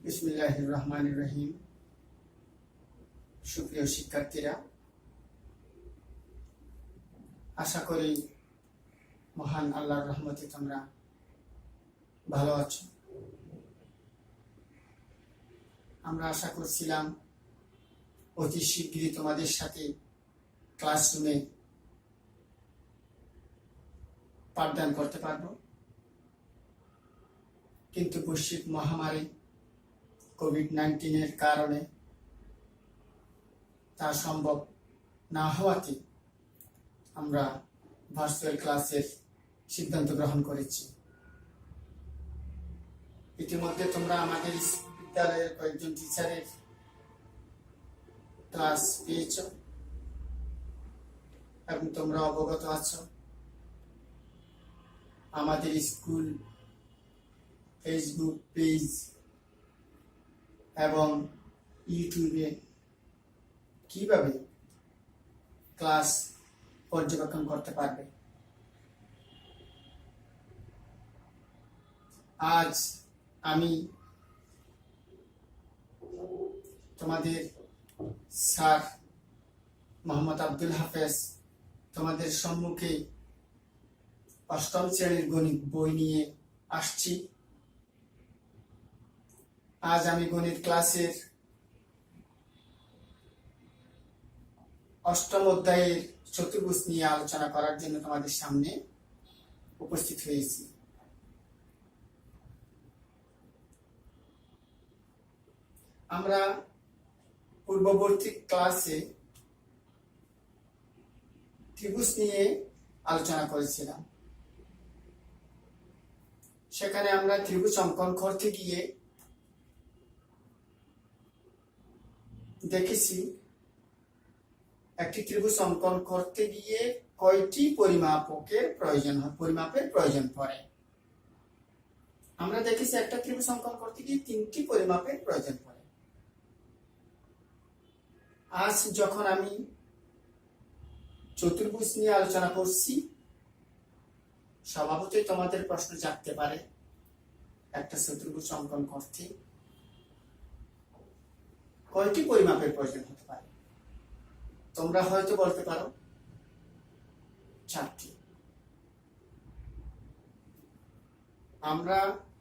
বিসমিল্লাহির রহমানির রহিম। সুপ্রিয় শিক্ষার্থীরা, আশা করি মহান আল্লাহর রহমতে তোমরা ভালো আছো। আমরা আশা করছিলাম অতি শীঘ্রই তোমাদের সাথে ক্লাসরুমে পাঠদান করতে পারবো, কিন্তু বৈশ্বিক মহামারী কোভিড-19 কারণে তা সম্ভব না হওয়াতে আমরা ভার্চুয়াল ক্লাসের সিদ্ধান্ত গ্রহণ করেছি। ইতিমধ্যে তোমরা আমাদের বিদ্যালয়ের কয়েকজন টিচারের ক্লাস পেয়েছ এবং তোমরা অবগত আছো আমাদের স্কুল ফেসবুক পেজ এবং ইউটিউবে কিভাবে ক্লাস পর্যবেক্ষণ করতে পারবে। আজ আমি তোমাদের স্যার মোহাম্মদ আব্দুল হাফেজ তোমাদের সম্মুখে অষ্টম শ্রেণীর গণিত বই নিয়ে আসছি। আজ আমি গণিত ক্লাসের অষ্টম অধ্যায়ের চতুর্ভুজ নিয়ে আলোচনা করার জন্য তোমাদের সামনে উপস্থিত হয়েছি। আমরা পূর্ববর্তী ক্লাসে ত্রিভুজ নিয়ে আলোচনা করেছিলাম। সেখানে আমরা ত্রিভুজ অঙ্কন করতে গিয়ে দেখেছি একটি ত্রিভুজ অঙ্কন করতে গিয়ে কয়টি পরিমাপের প্রয়োজন পড়ে। আমরা দেখেছি একটা ত্রিভুজ অঙ্কন করতে গিয়ে 3টি পরিমাপের প্রয়োজন পড়ে। আজ যখন আমি চতুর্ভুজ নিয়ে আলোচনা করছি, স্বভাবতই তোমাদের প্রশ্ন জাগতে পারে একটা চতুর্ভুজ অঙ্কন করতে কয়টি পরিমাপের প্রয়োজন হতে পারে। তোমরা হয়তো বলতে পারো 4টি। আমরা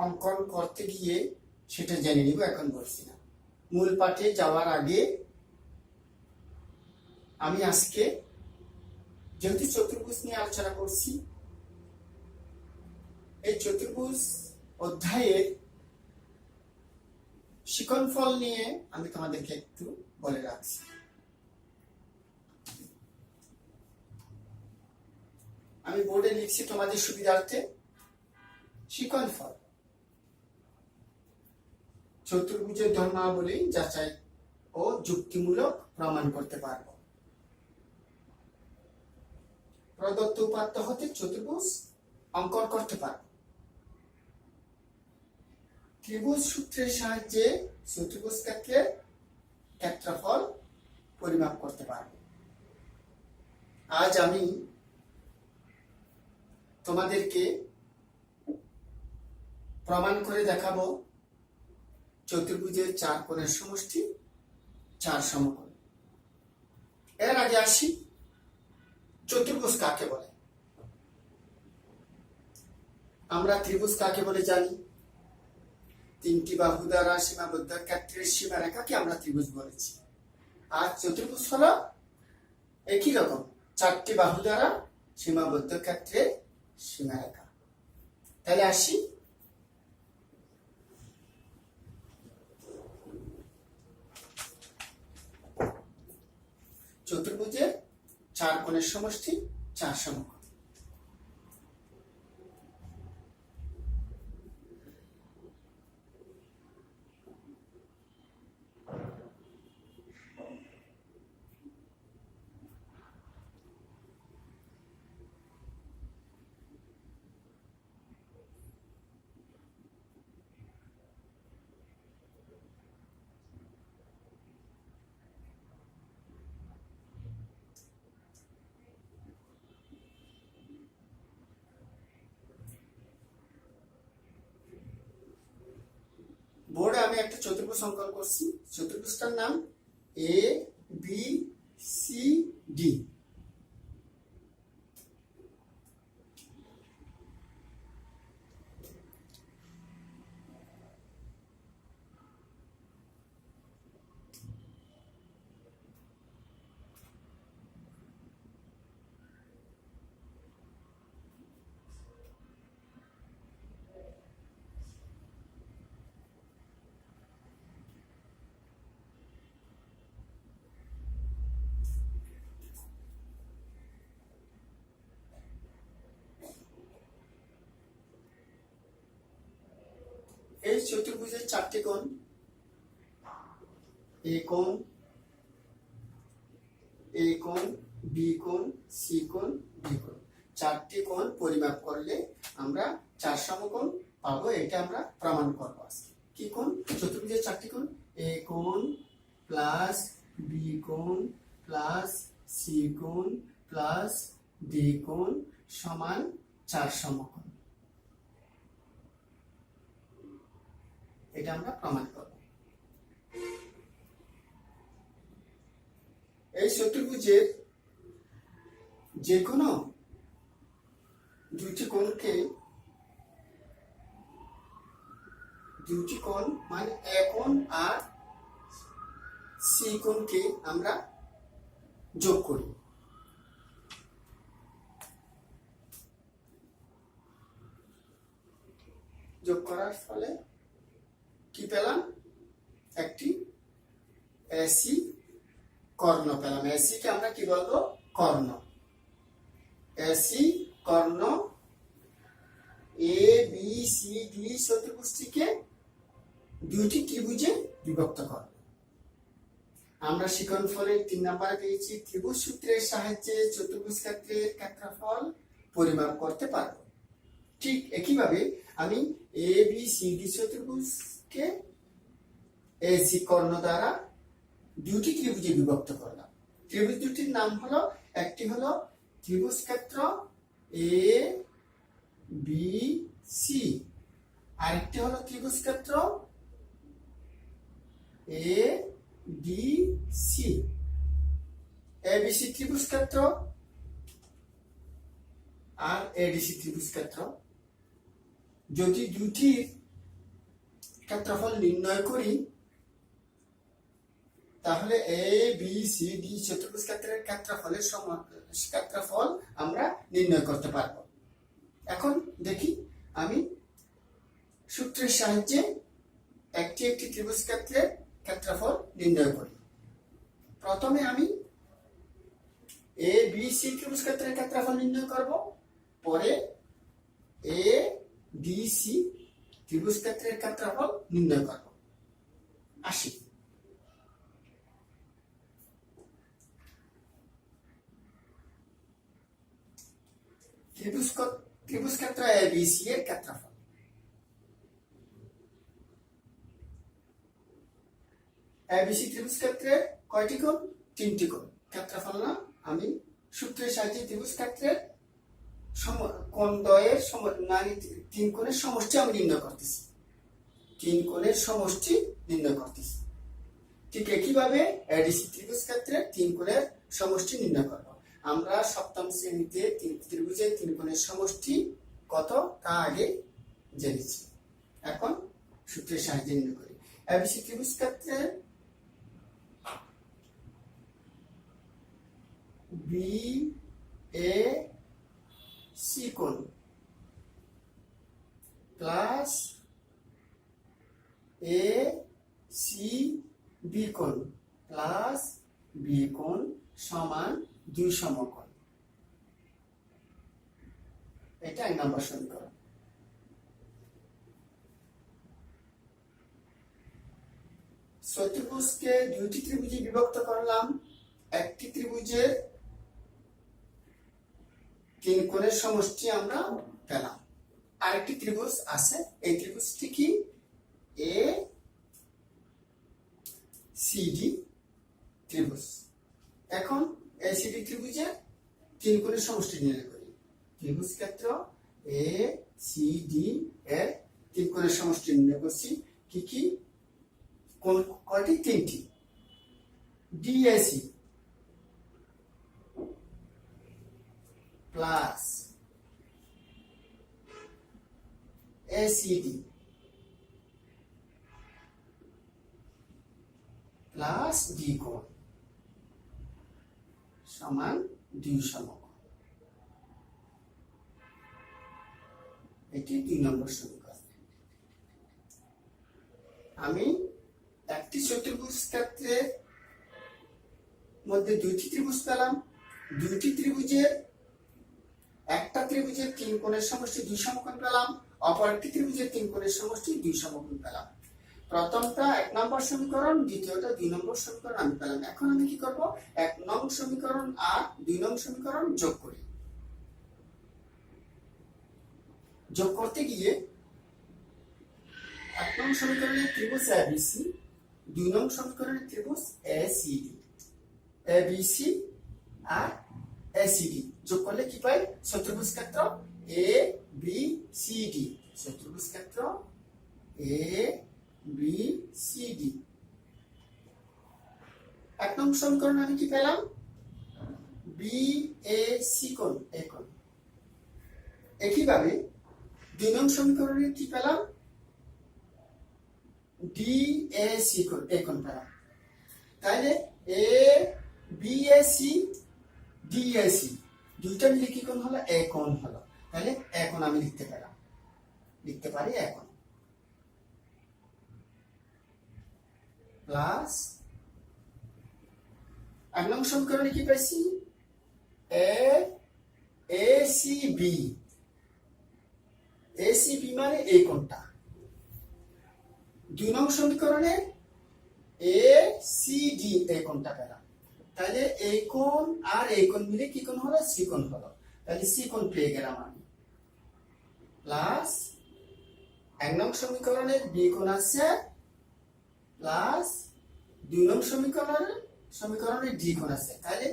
অঙ্কন করতে গিয়ে সেটা জেনে নিব, এখন বলছি না। মূল পাঠে যাওয়ার আগে আমি আজকে যেহেতু চতুর্ভুজ নিয়ে আলোচনা করছি, এই চতুর্ভুজ অধ্যায়ের শিক্ষণফল নিয়ে আমি তোমাদেরকে একটু বলে রাখছি। আমি বোর্ডে লিখছি তোমাদের সুবিধার্থে। শিক্ষণফল: চতুর্ভুজের ধর্মাবলী যাচাই ও যুক্তিমূলক প্রমাণ করতে পারব। প্রদত্ত উপাত্ত হতে চতুর্ভুজ অঙ্কন করতে পারব। ত্রিভুজ সূত্রের সাহায্যে চতুর্ভুজ ক্ষেত্রের ক্ষেত্রফল পরিমাপ করতে পারব। আজ আমি তোমাদেরকে প্রমাণ করে দেখাবো চতুর্ভুজের 4 কোণের সমষ্টি 4 সমকোণ। এর আগে আসি চতুর্ভুজ কাকে বলে। আমরা ত্রিভুজ কাকে বলে জানি। 3টি বাহু দ্বারা সীমাবদ্ধ ক্ষেত্রের সীমারেখাকে আমরা ত্রিভুজ বলেছি। আর চতুর্ভুজ হলো একই রকম 4টি বাহু দ্বারা সীমাবদ্ধ ক্ষেত্রের সীমারেখা। তাহলে আসি চতুর্ভুজের 4 কোণের সমষ্টি 4 সমকোণ। আমি একটা চতুর্ভুজ অঙ্কন করছি। চতুর্ভুজটার নাম এ বি সি ডি। এই চতুর্ভুজের চারটি কোণ, এ কোণ, এ কোণ, বি কোণ, সি কোণ, ডি কোণ। চারটি কোণ পরিমাপ করলে আমরা চার সমকোণ পাবো। এটা আমরা প্রমাণ করবো আজকে। কি কোণ? চতুর্ভুজের চারটি কোণ, এ কোণ প্লাস বি কোণ প্লাস সি কোণ প্লাস ডি কোণ সমান চার সমকোণ। এটা আমরা প্রমাণ করব। এই চতুর্ভুজের যে কোনো দুটি কোণ মানে এ কোণ আর সি কোণকে আমরা যোগ করি। যোগ করার ফলে কি পেলাম? একটি এসি কর্ণ পেলাম। এসি কে আমরা কি বলবো? কর্ণ। AC Karna A B C D চতুর্ভুজটিকে দুইটি ত্রিভুজে বিভক্ত করব। আমরা শিক্ষণফলের 3 নম্বরে পেয়েছি ত্রিভুজ সূত্রের সাহায্যে চতুর্ভুজ ক্ষেত্রের ক্ষেত্রফল পরিমাপ করতে পারব। ঠিক একইভাবে আমি A B C D চতুর্ভুজকে AC কর্ণ দ্বারা দুটি ত্রিভুজে বিভক্ত করলাম। ত্রিভুজ দুটির নাম হলো, একটি হলো ত্রিভুজ ক্ষেত্র এ বি সি, আরেকটি হলো ত্রিভুজ ক্ষেত্র এ ডি সি। এবিসি ত্রিভুজ ক্ষেত্র আর এডিসি ত্রিভুজ ক্ষেত্র। যদি দুটির ক্ষেত্রফল নির্ণয় করি তাহলে এ বি সি ডি চতুর্ভুজ ক্ষেত্রের ক্ষেত্রফল আমরা নির্ণয় করতে পারব। এখন দেখি আমি সূত্রের সাহায্যে একটি একটি ত্রিভুজ ক্ষেত্রের ক্ষেত্রফল নির্ণয় করি। প্রথমে আমি এ বি সি ত্রিভুজ ক্ষেত্রের ক্ষেত্রফল নির্ণয় করব, পরে এ ডি সি ত্রিভুজ ক্ষেত্রের ক্ষেত্রফল নির্ণয় করব। আসি। ত্রিভুজ ক্ষেত্র এ বি সি এর ক্ষেত্রফল। এবিসি ত্রিভুজ ক্ষেত্রের কয়টি কোণ? 3টি কোণ। ক্ষেত্রফল না, আমি সূত্রের সাহায্যে ত্রিভুজ ক্ষেত্রের কোণদ্বয়ের মানে 3 কোণের সমষ্টি আমি নির্ণয় করতেছি। 3 কোণের সমষ্টি নির্ণয় করতেছি। ঠিক একইভাবে এডিসি ত্রিভুজ ক্ষেত্রের 3 কোণের সমষ্টি নির্ণয় করব। আমরা সপ্তম শ্রেণীতে ত্রিভুজের 3 কোণের সমষ্টি কত তা আগে জেনেছি। এখন সূত্রের সাহায্যে নির্ণয় করি। এবিসি ত্রিভুজ ক্ষেত্রের বি এ সি কোণ প্লাস এ সি বি কোণ প্লাস বি কোণ সমান 2 সমকোণ। এটা 1 নম্বর সমীকরণ। চতুর্ভুজকে দুইটি ত্রিভুজে বিভক্ত করলাম। একটি ত্রিভুজের 3 কোণের সমষ্টি আমরা পেলাম। আরেকটি ত্রিভুজ আছে, এই ত্রিভুজটি কি? এ সি ডি ত্রিভুজ। এখন এই সি ডি ত্রিভুজের 3 কোণের সমষ্টি নির্ণয় করি। ত্রিভুজ ক্ষেত্র এ সি ডি এর 3 কোণের সমষ্টি নির্ণয় করছি। কি কি? কোন কয়টি? তিনটি। DAC plus ACD plus D কোণ সমান 2 সমকোণ। এটি 2 নম্বর সমীকরণ। আমি একটি চতুর্ভুজ ক্ষেত্রের মধ্যে দুইটি ত্রিভুজ পেলাম। দুইটি ত্রিভুজের একটা ত্রিভুজের 3 কোণের সমষ্টি 2 সমকোণ পেলাম, অপর একটি ত্রিভুজের 3 কোণের সমষ্টি 2 সমকোণ পেলাম। প্রথমটা 1 নম্বর সমীকরণ, দ্বিতীয়টা 2 নম্বর সমীকরণ আমি পেলাম। এখন আমি কি করব? 1 নং সমীকরণ আর 2 নং সমীকরণ যোগ করি। যোগ করতে গিয়ে 1 নং সমীকরণের ত্রিভুজ এবিসি, 2 নং সমীকরণের ত্রিভুজ এসিডি, এবিসি আর এসিডি যোগ করলে কি পাই? চতুর্ভুজ ক্ষেত্র এ বি সি ডি। চতুর্ভুজ ক্ষেত্র এ বি সি ডি। 1 নং সমীকরণ আমি কি পেলাম? বি এ সি কোণ, এ কোণ। একইভাবে 2 নং সমীকরণে কি পেলাম? ডি এ সি কোণ, এ কোণ পেলাম। তাহলে A B A C D A C দুইটা মিলে কি কোণ হলো? এ কোণ হলো। তাহলে এ কোণ আমি লিখতে পারি এ কোণ প্লাস 1 নং সমীকরণে কি পাইছি? A A C B, A C B মানে এই কোণটা। 2 নং সমীকরণে এ সি ডি, এই কোণটা পেলাম। তাহলে এই কোণ আর এই কোণ মিলে কি কোণ হলো? সি কোণ হলো। তাহলে সি কোণ পেয়ে গেলাম আমি। প্লাস 1 নং সমীকরণের বি কোণ আছে প্লাস 2 নং সমীকরণের ডি কোণ আছে। তাহলে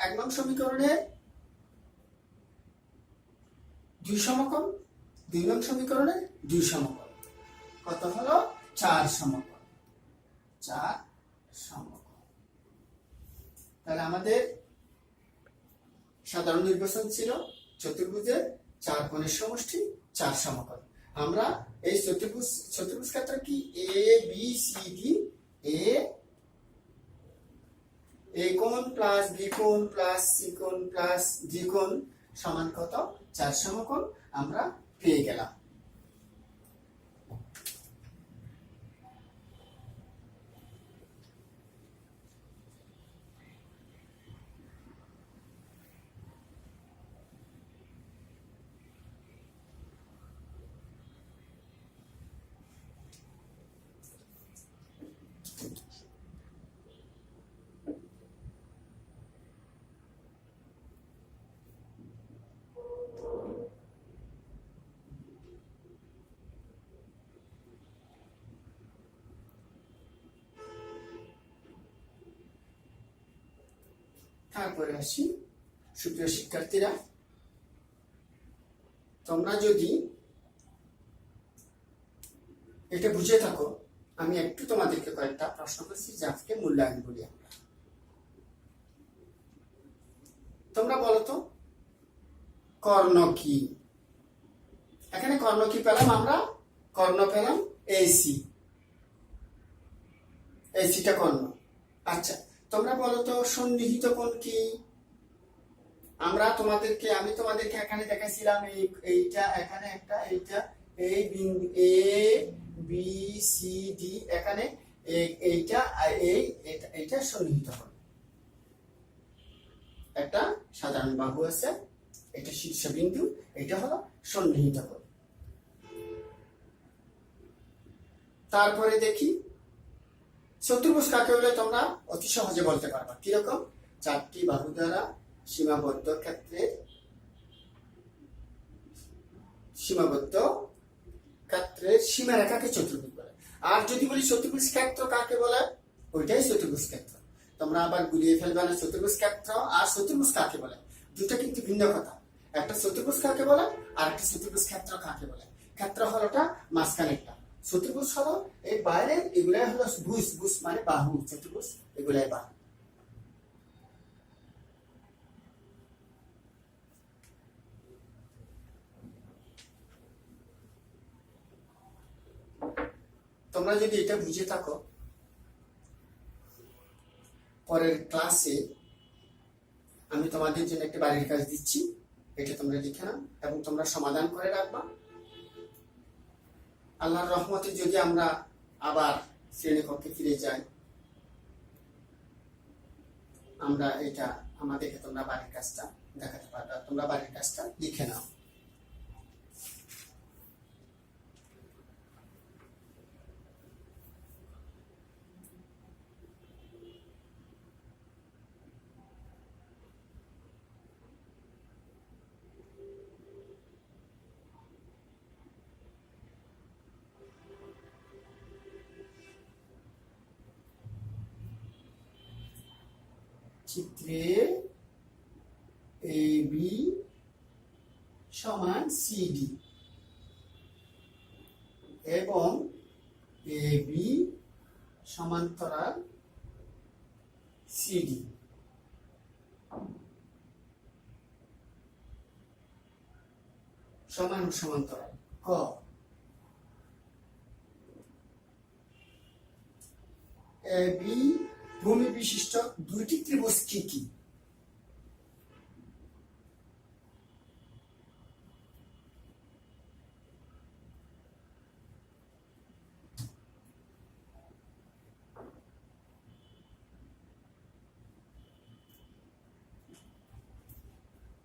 1 নং সমীকরণের 2 সমকোণ, 2 নং সমীকরণের 2 সমকোণ কত হলো? 4 সমকোণ। 4 সমকোণ। তাহলে আমাদের সাধারণ নির্বাচন ছিল চতুর্ভুজের 4 কোণের সমষ্টি 4 সমকোণ। আমরা এই চতুর্ভুজ ক্ষেত্র কি এ বি সি ডি, এ কোণ প্লাস বি কোণ প্লাস সি কোণ প্লাস ডি কোণ সমান কত? 4 সমকোণ আমরা পেয়ে গেলাম। তারপরে আসি, সুপ্রিয় শিক্ষার্থীরা, তোমরা যদি এটা বুঝে থাকো, আমি একটু তোমাদেরকে কয়েকটা প্রশ্ন করছি যাকে মূল্যায়ন করি আমরা। তোমরা বলো তো কর্ণ কি? এখানে কর্ণ কি পেলাম আমরা? কর্ণ পেলাম এসি, এসিটা কর্ণ। আচ্ছা, তোমরা বলো তো সন্নিহিত কোণ কি? আমি তোমাদেরকে এখানে দেখাইছিলাম এইটা, এখানে একটা, এইটা, এই বিন্দু এ বি সি ডি, এখানে এইটা এইটা সন্নিহিত কোণ। একটা সাধারণ বাহু আছে, এটা শীর্ষবিন্দু, এটা হলো সন্নিহিত কোণ। তারপরে দেখি চতুর্ভুজ কাকে বলে? তোমরা অতি সহজে বলতে পারবা। কিরকম? 4টি বাহু দ্বারা সীমাবদ্ধ ক্ষেত্রের সীমারেখাকে চতুর্ভুজ বলে। আর যদি বলি চতুর্ভুজ ক্ষেত্র কাকে বলে, ওইটাই চতুর্ভুজ ক্ষেত্র। তোমরা আবার গুলিয়ে ফেলবে না, চতুর্ভুজ ক্ষেত্র আর চতুর্ভুজ কাকে বলে দুটো কিন্তু ভিন্ন কথা। একটা চতুর্ভুজ কাকে বলে আর একটা চতুর্ভুজ ক্ষেত্র কাকে বলে। ক্ষেত্র হলোটা মাঝখানেরটা, চতুর্ভুজ হলো এই বাইরের, এগুলাই হলো ভুজ, ভুজ মানে বাহু, চতুর্ভুজ এগুলাই বাহু। তোমরা যদি এটা বুঝে থাকো, পরের ক্লাসে আমি তোমাদের জন্য একটা বাড়ির কাজ দিচ্ছি, এটা তোমরা লিখে নাও এবং তোমরা সমাধান করে রাখবা। আল্লাহর রহমতে যদি আমরা আবার শ্রেণীকক্ষে ফিরে যাই, আমরা এটা আমাদেরকে তোমরা বাড়ির কাজটা দেখাতে পারবে। তোমরা বাড়ির কাজটা লিখে নাও। চিত্রে AB সমান CD এবং AB সমান্তরাল CD। সমান সমান্তরাল। ক, AB ভূমি বিশিষ্ট দুইটি ত্রিভুজ কি কি?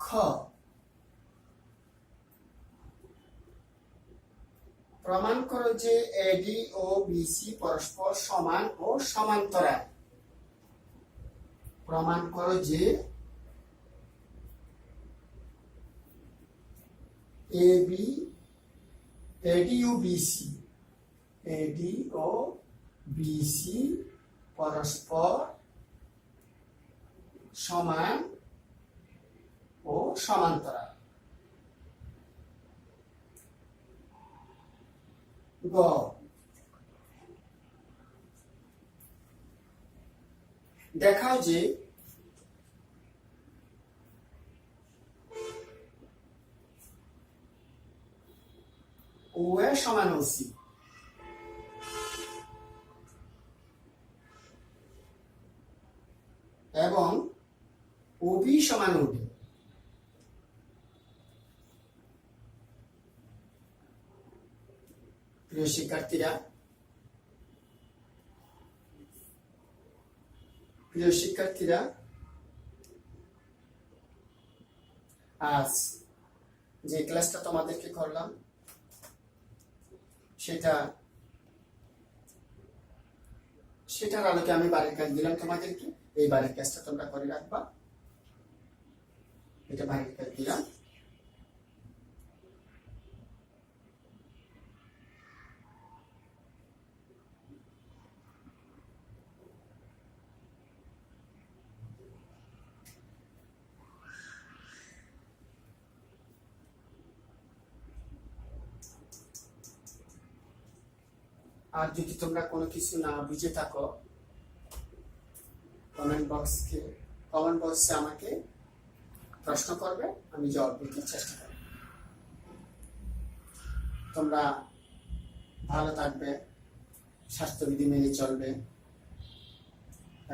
খ, প্রমাণ করো যে AD ও BC পরস্পর সমান ও সমান্তরাল। প্রমাণ করো যে AD ও BC পরস্পর সমান ও সমান্তরাল। গ, দেখাও যে OA সমান OC এবং OB সমান OD। প্রিয় শিক্ষার্থীরা, আজ যে ক্লাসটা তোমাদেরকে করলাম সেটার আলোকে আমি বাড়ির কাজ দিলাম তোমাদেরকে। এই বাড়ির কাজটা তোমরা করে রাখবা। এটা বাড়ির কাজ দিলাম। আর যদি তোমরা কোনো কিছু না বুঝে থাকো, কমেন্ট বক্সে আমাকে প্রশ্ন করবে, আমি জবাব দিতে চেষ্টা করব। তোমরা ভালো থাকবে, স্বাস্থ্যবিধি মেনে চলবে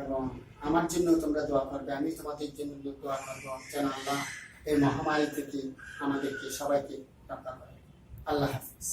এবং আমার জন্য তোমরা দোয়া করবে। আমি তোমাদের জন্য দোয়া করবো যেন আল্লাহ এই মহামারী থেকে আমাদেরকে সবাইকে রক্ষা করে। আল্লাহ হাফিজ।